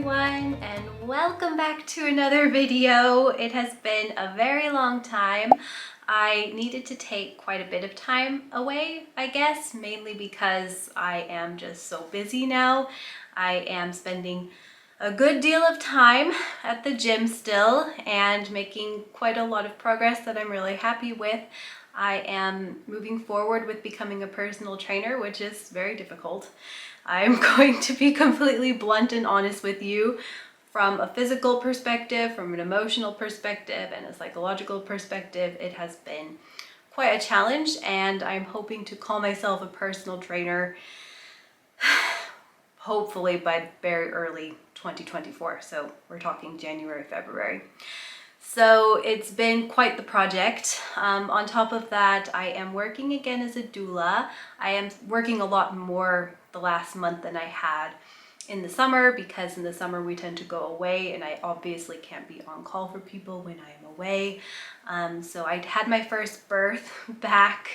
everyone, and welcome back to another video. It has been a very long time. I needed to take quite a bit of time away, I guess, mainly because I am just so busy now. I am spending a good deal of time at the gym still and making quite a lot of progress that I'm really happy with. I am moving forward with becoming a personal trainer, which is very difficult. I'm going to be completely blunt and honest with you. From a physical perspective, from an emotional perspective, and a psychological perspective, it has been quite a challenge, and I'm hoping to call myself a personal trainer hopefully by very early 2024. So we're talking January, February. So it's been quite the project. On top of that, I am working again as a doula. I am working a lot more the last month than I had in the summer, because in the summer we tend to go away and I obviously can't be on call for people when I am away. So I had my first birth back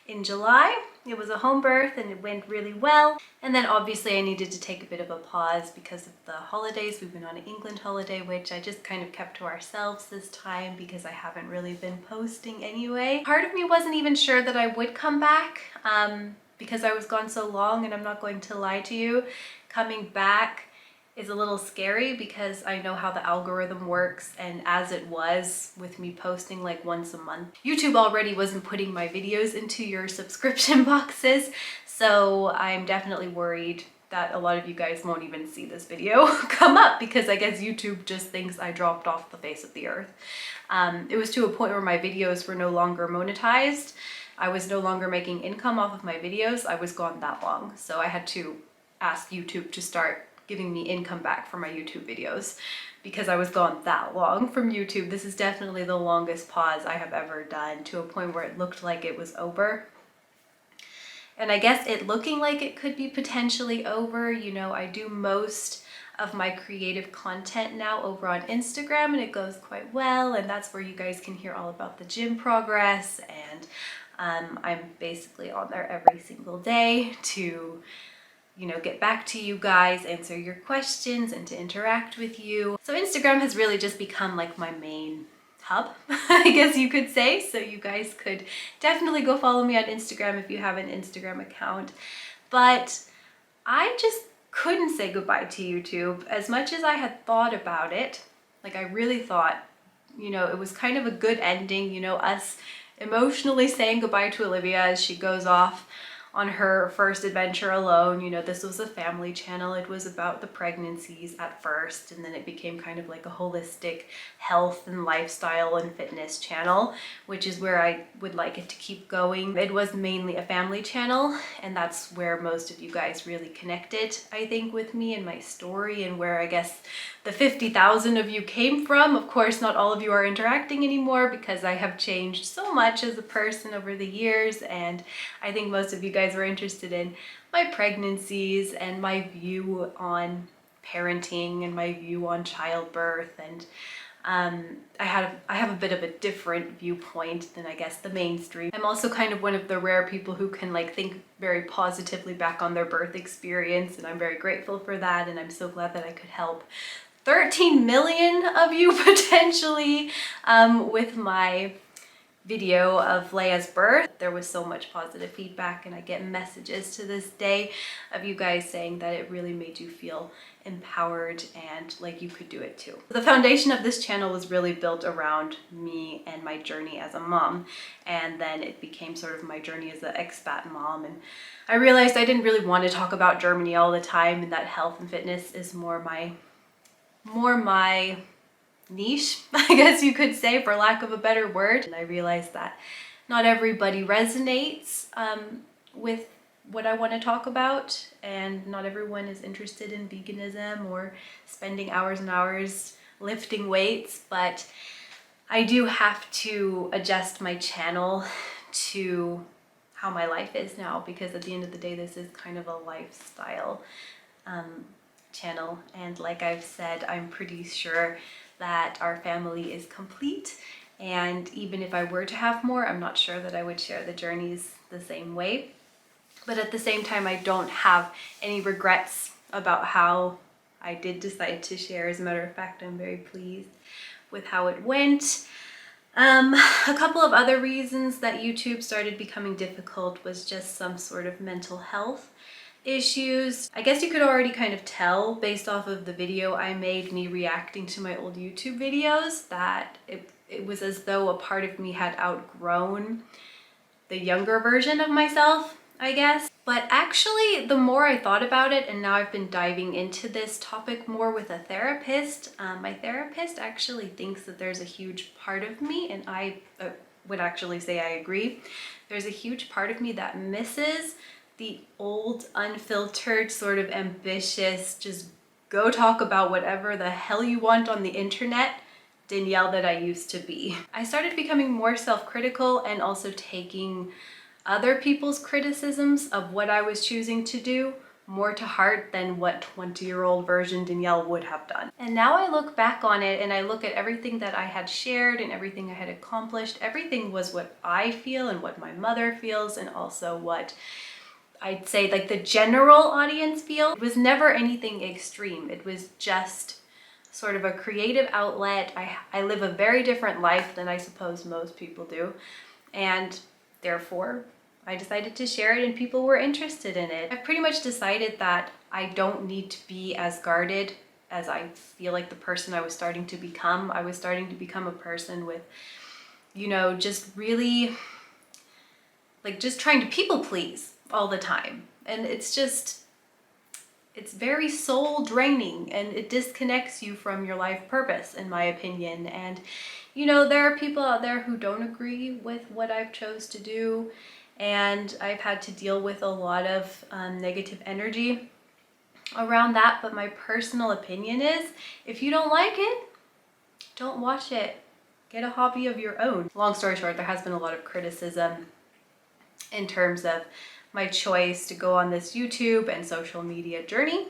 in July. It was a home birth and it went really well. And then obviously I needed to take a bit of a pause because of the holidays. We've been on an England holiday, which I just kind of kept to ourselves this time because I haven't really been posting anyway. Part of me wasn't even sure that I would come back because I was gone so long, and I'm not going to lie to you. Coming back is a little scary because I know how the algorithm works, and as it was with me posting like once a month, YouTube already wasn't putting my videos into your subscription boxes, so I'm definitely worried that a lot of you guys won't even see this video come up because I guess YouTube just thinks I dropped off the face of the earth. It was to a point where my videos were no longer monetized. I was no longer making income off of my videos. I was gone that long, so I had to ask YouTube to start giving me income back for my YouTube videos because I was gone that long from YouTube. This is definitely the longest pause I have ever done, to a point where it looked like it was over. And I guess it looking like it could be potentially over, you know, I do most of my creative content now over on Instagram and it goes quite well, and that's where you guys can hear all about the gym progress, and I'm basically on there every single day to, you know, get back to you guys, answer your questions, and to interact with you. So Instagram has really just become like my main hub, I guess you could say. So you guys could definitely go follow me on Instagram if you have an Instagram account. But I just couldn't say goodbye to YouTube as much as I had thought about it. Like, I really thought, you know, it was kind of a good ending, you know, us emotionally saying goodbye to Olivia as she goes off on her first adventure alone. You know, this was a family channel. It was about the pregnancies at first, and then it became kind of like a holistic health and lifestyle and fitness channel, which is where I would like it to keep going. It was mainly a family channel, and that's where most of you guys really connected, I think, with me and my story, and where I guess the 50,000 of you came from. Of course, not all of you are interacting anymore because I have changed so much as a person over the years, and I think most of you guys were interested in my pregnancies and my view on parenting and my view on childbirth, and I have a bit of a different viewpoint than I guess the mainstream. I'm also kind of one of the rare people who can like think very positively back on their birth experience, and I'm very grateful for that, and I'm so glad that I could help 13 million of you potentially with my video of Leia's birth. There was so much positive feedback, and I get messages to this day of you guys saying that it really made you feel empowered and like you could do it too. The foundation of this channel was really built around me and my journey as a mom, and then it became sort of my journey as an expat mom, and I realized I didn't really want to talk about Germany all the time, and that health and fitness is more my niche, I guess you could say, for lack of a better word. And I realized that not everybody resonates with what I want to talk about, and not everyone is interested in veganism or spending hours and hours lifting weights, but I do have to adjust my channel to how my life is now, because at the end of the day, this is kind of a lifestyle channel, and like I've said, I'm pretty sure that our family is complete, and even if I were to have more, I'm not sure that I would share the journeys the same way. But at the same time, I don't have any regrets about how I did decide to share. As a matter of fact, I'm very pleased with how it went. A couple of other reasons that YouTube started becoming difficult was just some sort of mental health issues. I guess you could already kind of tell based off of the video I made, me reacting to my old YouTube videos, that it was as though a part of me had outgrown the younger version of myself, I guess. But actually, the more I thought about it, and now I've been diving into this topic more with a therapist, my therapist actually thinks that there's a huge part of me, and I would actually say I agree. There's a huge part of me that misses the old, unfiltered, sort of ambitious, just go talk about whatever the hell you want on the internet Danielle that I used to be. I started becoming more self-critical and also taking other people's criticisms of what I was choosing to do more to heart than what 20-year-old version Danielle would have done. And now I look back on it and I look at everything that I had shared and everything I had accomplished. Everything was what I feel and what my mother feels, and also what I'd say like the general audience feel. It was never anything extreme. It was just sort of a creative outlet. I live a very different life than I suppose most people do, and therefore I decided to share it and people were interested in it. I've pretty much decided that I don't need to be as guarded as I feel like the person I was starting to become. I was starting to become a person with, you know, just really like just trying to people please all the time. And it's very soul draining, and it disconnects you from your life purpose, in my opinion. And you know, there are people out there who don't agree with what I've chose to do, and I've had to deal with a lot of negative energy around that. But my personal opinion is, if you don't like it, don't watch it. Get a hobby of your own. Long story short, there has been a lot of criticism in terms of my choice to go on this YouTube and social media journey.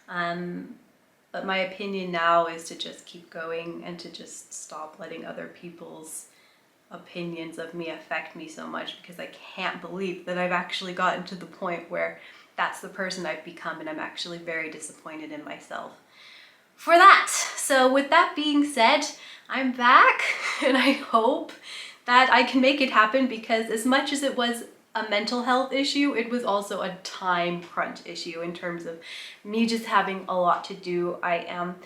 But my opinion now is to just keep going and to just stop letting other people's opinions of me affect me so much, because I can't believe that I've actually gotten to the point where that's the person I've become, and I'm actually very disappointed in myself for that. So with that being said, I'm back and I hope that I can make it happen, because as much as it was a mental health issue, it was also a time crunch issue in terms of me just having a lot to do. I am,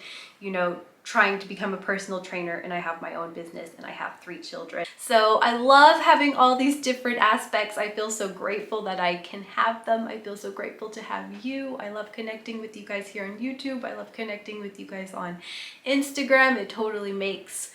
you know, trying to become a personal trainer, and I have my own business, and I have 3 children. So I love having all these different aspects. I feel so grateful that I can have them. I feel so grateful to have you. I love connecting with you guys here on YouTube. I love connecting with you guys on Instagram. It totally makes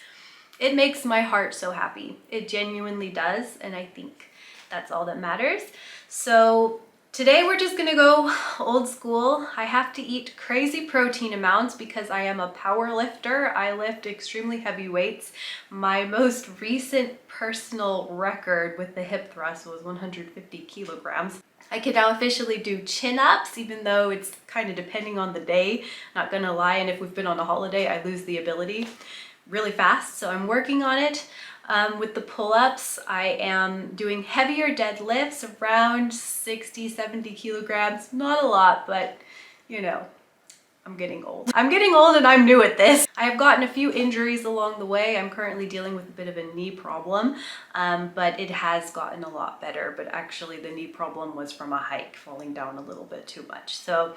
my heart so happy. It genuinely does, and I think that's all that matters. So today we're just gonna go old school. I have to eat crazy protein amounts because I am a power lifter. I lift extremely heavy weights. My most recent personal record with the hip thrust was 150 kilograms. I can now officially do chin-ups, even though it's kind of depending on the day, not gonna lie. And if we've been on a holiday, I lose the ability really fast. So I'm working on it. With the pull-ups, I am doing heavier deadlifts, around 60, 70 kilograms. Not a lot, but you know, I'm getting old. I'm getting old and I'm new at this. I have gotten a few injuries along the way. I'm currently dealing with a bit of a knee problem, but it has gotten a lot better. But actually the knee problem was from a hike, falling down a little bit too much. So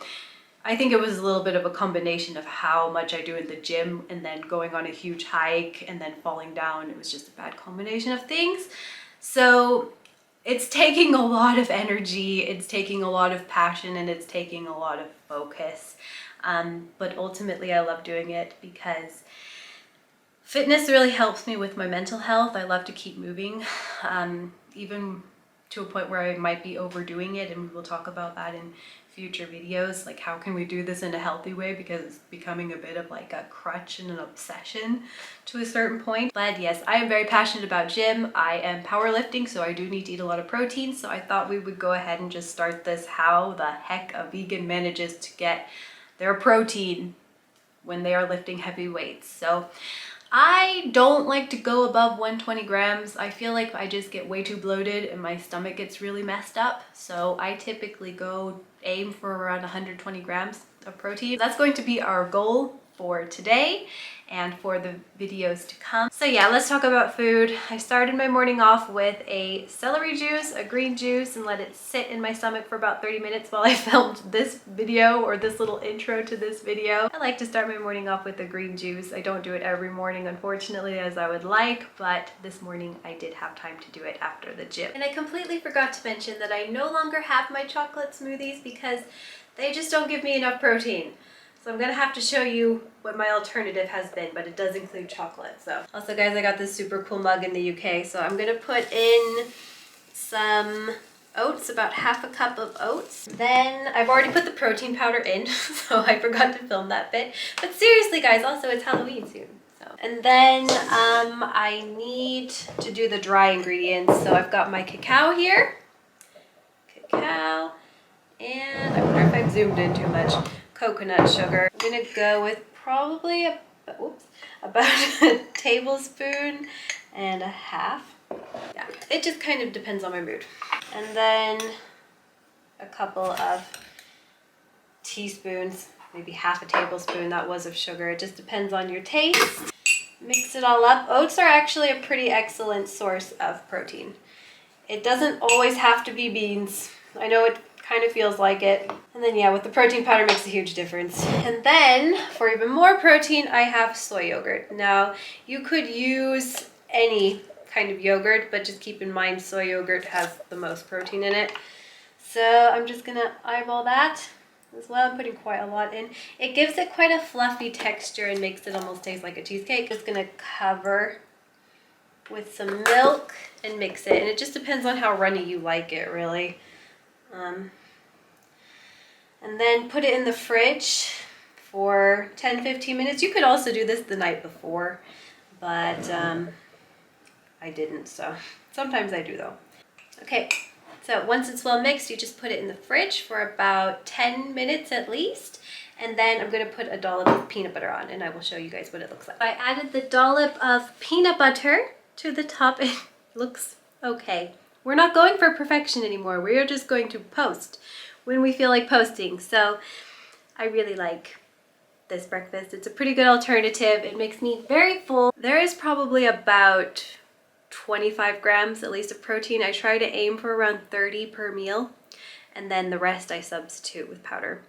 I think it was a little bit of a combination of how much I do in the gym and then going on a huge hike and then falling down. It was just a bad combination of things. So it's taking a lot of energy, it's taking a lot of passion, and it's taking a lot of focus. But ultimately I love doing it because fitness really helps me with my mental health. I love to keep moving, even to a point where I might be overdoing it, and we will talk about that in future videos, like how can we do this in a healthy way, because it's becoming a bit of like a crutch and an obsession to a certain point. But yes, I am very passionate about gym. I am powerlifting, so I do need to eat a lot of protein. So I thought we would go ahead and just start this, how the heck a vegan manages to get their protein when they are lifting heavy weights. So I don't like to go above 120 grams. I feel like I just get way too bloated and my stomach gets really messed up. So I typically aim for around 120 grams. of protein. That's going to be our goal for today and for the videos to come. So yeah, let's talk about food. I started my morning off with a celery juice, a green juice, and let it sit in my stomach for about 30 minutes while I filmed this video, or this little intro to this video. I like to start my morning off with a green juice. I don't do it every morning, unfortunately, as I would like, but this morning I did have time to do it after the gym. And I completely forgot to mention that I no longer have my chocolate smoothies because they just don't give me enough protein. So I'm gonna have to show you what my alternative has been, but it does include chocolate. So also guys, I got this super cool mug in the UK. So I'm gonna put in some oats, about half a cup of oats. Then I've already put the protein powder in, so I forgot to film that bit. But seriously guys, also it's Halloween soon. So. And then I need to do the dry ingredients. So I've got my cacao here. Cacao. And I wonder if I've zoomed in too much. Coconut sugar. I'm gonna go with probably about a tablespoon and a half. Yeah, it just kind of depends on my mood. And then a couple of teaspoons, maybe half a tablespoon, that was of sugar. It just depends on your taste. Mix it all up. Oats are actually a pretty excellent source of protein. It doesn't always have to be beans. I know it kind of feels like it. And then yeah, with the protein powder makes a huge difference. And then for even more protein, I have soy yogurt. Now you could use any kind of yogurt, but just keep in mind soy yogurt has the most protein in it. So I'm just gonna eyeball that as well. I'm putting quite a lot in. It gives it quite a fluffy texture and makes it almost taste like a cheesecake. Just gonna cover with some milk and mix it. And it just depends on how runny you like it, really. And then put it in the fridge for 10-15 minutes. You could also do this the night before, but I didn't, so sometimes I do though. Okay, so once it's well mixed, you just put it in the fridge for about 10 minutes at least. And then I'm gonna put a dollop of peanut butter on, and I will show you guys what it looks like. I added the dollop of peanut butter to the top. It looks okay. We're not going for perfection anymore. We are just going to post when we feel like posting. So I really like this breakfast. It's a pretty good alternative. It makes me very full. There is probably about 25 grams at least of protein. I try to aim for around 30 per meal, and then the rest I substitute with powder.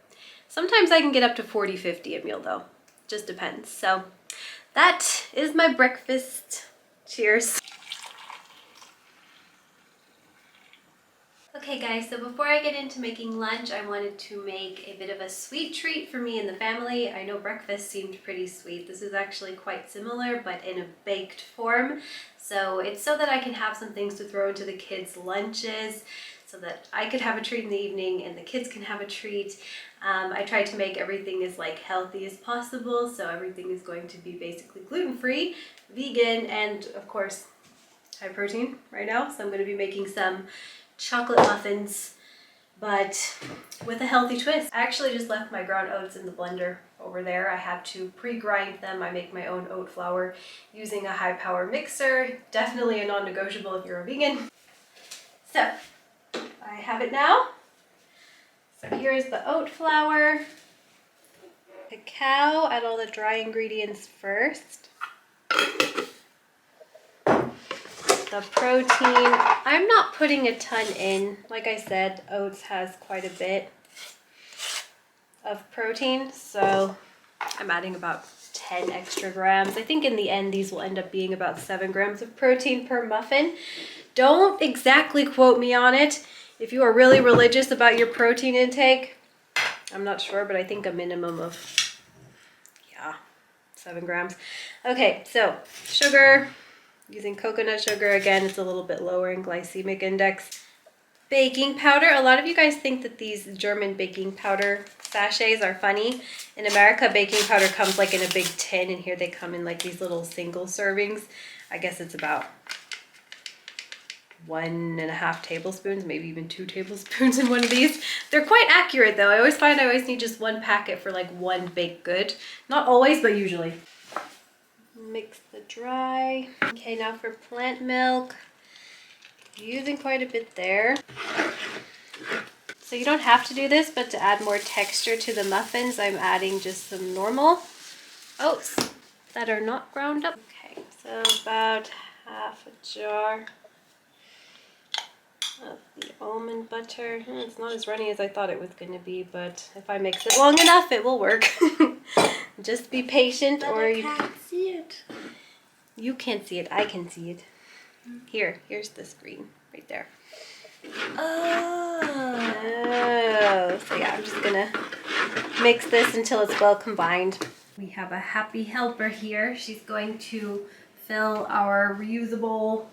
Sometimes I can get up to 40-50 a meal though. Just depends. So that is my breakfast. Cheers. Okay guys, so before I get into making lunch, I wanted to make a bit of a sweet treat for me and the family. I know breakfast seemed pretty sweet. This is actually quite similar, but in a baked form. So it's so that I can have some things to throw into the kids' lunches, so that I could have a treat in the evening and the kids can have a treat. I tried to make everything as healthy as possible, so everything is going to be basically gluten-free, vegan, and of course high protein right now. So I'm going to be making some chocolate muffins, but with a healthy twist. I actually just left my ground oats in the blender over there. I have to pre-grind them. I make my own oat flour using a high power mixer. Definitely a non-negotiable if you're a vegan. So I have it now. So here's the oat flour, cacao, add all the dry ingredients first. The protein, I'm not putting a ton in. Like I said, oats has quite a bit of protein, so I'm adding about 10 extra grams. I think in the end these will end up being about 7 grams of protein per muffin. Don't exactly quote me on it. If you are really religious about your protein intake, I'm not sure, but I think a minimum of, 7 grams. Okay, so sugar. Using coconut sugar, again, it's a little bit lower in glycemic index. Baking powder. A lot of you guys think that these German baking powder sachets are funny. In America, baking powder comes in a big tin, and here they come in these little single servings. I guess it's about 1.5 tablespoons, maybe even 2 tablespoons in one of these. They're quite accurate though. I always find I always need just one packet for one baked good. Not always, but usually. Mix the dry. Okay, now for plant milk. Using quite a bit there. So you don't have to do this, but to add more texture to the muffins, I'm adding just some normal oats that are not ground up. Okay, so about half a jar of the almond butter. It's not as runny as I thought it was going to be, but if I mix it long enough, it will work. Just be patient, but or I you can't see it. You can't see it. I can see it. Here's the screen right there. Oh. So yeah, I'm just gonna mix this until it's well combined. We have a happy helper here. She's going to fill our reusable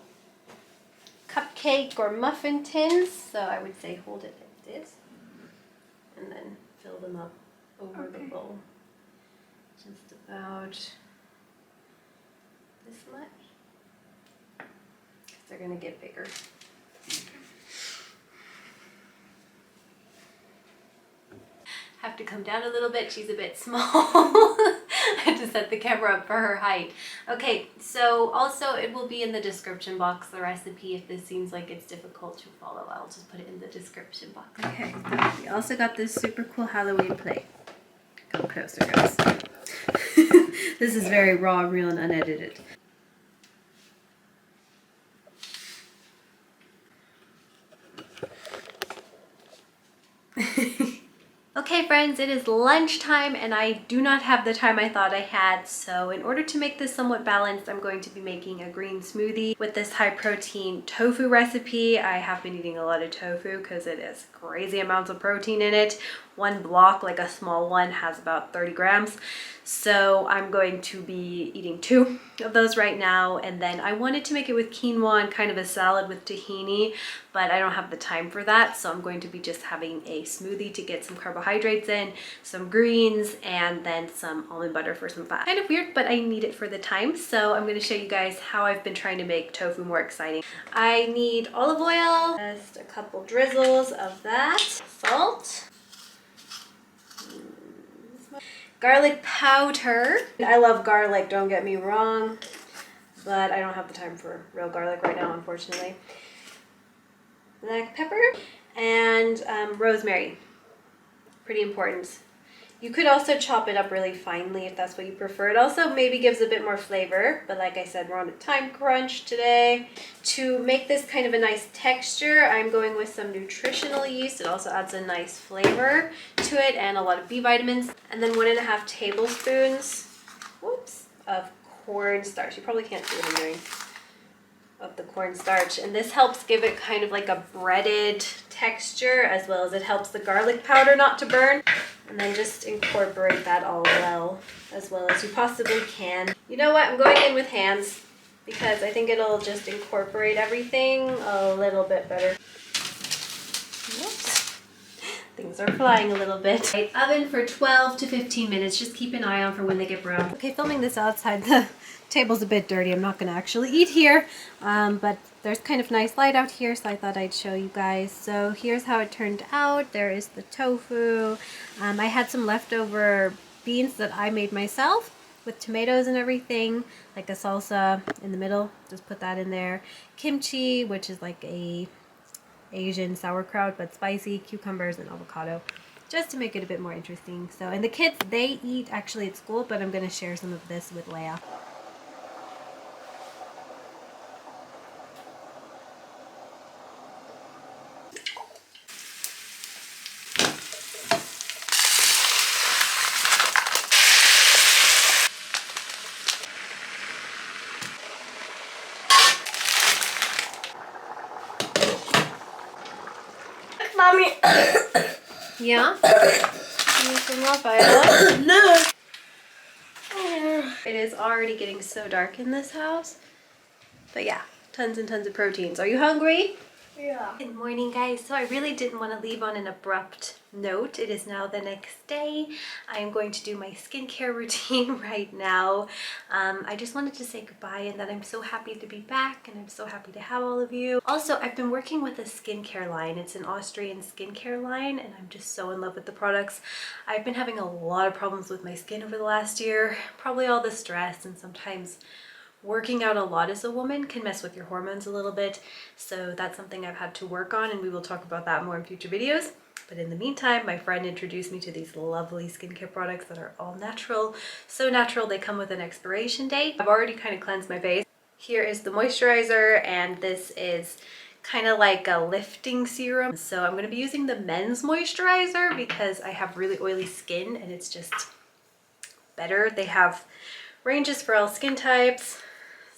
cupcake or muffin tins. So I would say hold it like this and then fill them up over the bowl. Just about this much. They're gonna get bigger. Have to come down a little bit. She's a bit small. I had to set the camera up for her height. Okay, so also it will be in the description box, the recipe. If this seems like it's difficult to follow, I'll just put it in the description box. Okay, we also got this super cool Halloween plate. Come closer, guys. This is very raw, real, and unedited. Okay friends, it is lunchtime and I do not have the time I thought I had, so in order to make this somewhat balanced, I'm going to be making a green smoothie with this high protein tofu recipe. I have been eating a lot of tofu because it is crazy amounts of protein in it. One block, like a small one, has about 30 grams. So I'm going to be eating 2 of those right now, and then I wanted to make it with quinoa and kind of a salad with tahini, but I don't have the time for that, so I'm going to be just having a smoothie to get some carbohydrates in, some greens, and then some almond butter for some fat. Kind of weird, but I need it for the time, so I'm going to show you guys how I've been trying to make tofu more exciting. I need olive oil, just a couple drizzles of that, salt, garlic powder. I love garlic, don't get me wrong, but I don't have the time for real garlic right now, unfortunately. Black pepper and rosemary. Pretty important. You could also chop it up really finely if that's what you prefer. It also maybe gives a bit more flavor, but like I said, we're on a time crunch today. To make this kind of a nice texture, I'm going with some nutritional yeast. It also adds a nice flavor to it and a lot of B vitamins. And then 1.5 tablespoons, of cornstarch. You probably can't see what I'm doing. Of the cornstarch, and this helps give it kind of like a breaded texture, as well as it helps the garlic powder not to burn. And then just incorporate that all well as you possibly can. You know what, I'm going in with hands because I think it'll just incorporate everything a little bit better. Whoops. Things are flying a little bit. Right, oven for 12 to 15 minutes. Just keep an eye on for when they get brown. Okay, filming this outside, the table's a bit dirty. I'm not going to actually eat here, but there's kind of nice light out here, so I thought I'd show you guys. So here's how it turned out. There is the tofu. I had some leftover beans that I made myself with tomatoes and everything, like a salsa in the middle. Just put that in there. Kimchi, which is like a Asian sauerkraut, but spicy, cucumbers and avocado, just to make it a bit more interesting. So, and the kids, they eat actually at school, but I'm going to share some of this with Leia. Mommy. Yeah? You from Rafaela? No. It is already getting so dark in this house. But yeah, tons and tons of proteins. Are you hungry? Yeah. Good morning, guys. So I really didn't want to leave on an abrupt note. It is now the next day. I am going to do my skincare routine right now. I just wanted to say goodbye and that I'm so happy to be back and I'm so happy to have all of you. Also, I've been working with a skincare line. It's an Austrian skincare line and I'm just so in love with the products. I've been having a lot of problems with my skin over the last year, probably all the stress, and sometimes working out a lot as a woman can mess with your hormones a little bit. So that's something I've had to work on, and we will talk about that more in future videos. But in the meantime, my friend introduced me to these lovely skincare products that are all natural. So natural, they come with an expiration date. I've already kind of cleansed my face. Here is the moisturizer, and this is kind of like a lifting serum. So I'm going to be using the men's moisturizer because I have really oily skin and it's just better. They have ranges for all skin types.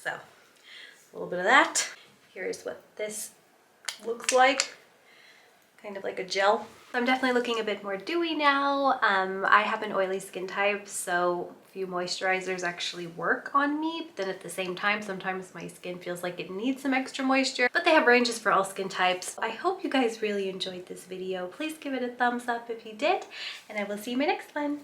So a little bit of that. Here's what this looks like. Kind of like a gel. I'm definitely looking a bit more dewy now. I have an oily skin type, so a few moisturizers actually work on me, but then at the same time, sometimes my skin feels like it needs some extra moisture, but they have ranges for all skin types. I hope you guys really enjoyed this video. Please give it a thumbs up if you did, and I will see you in my next one.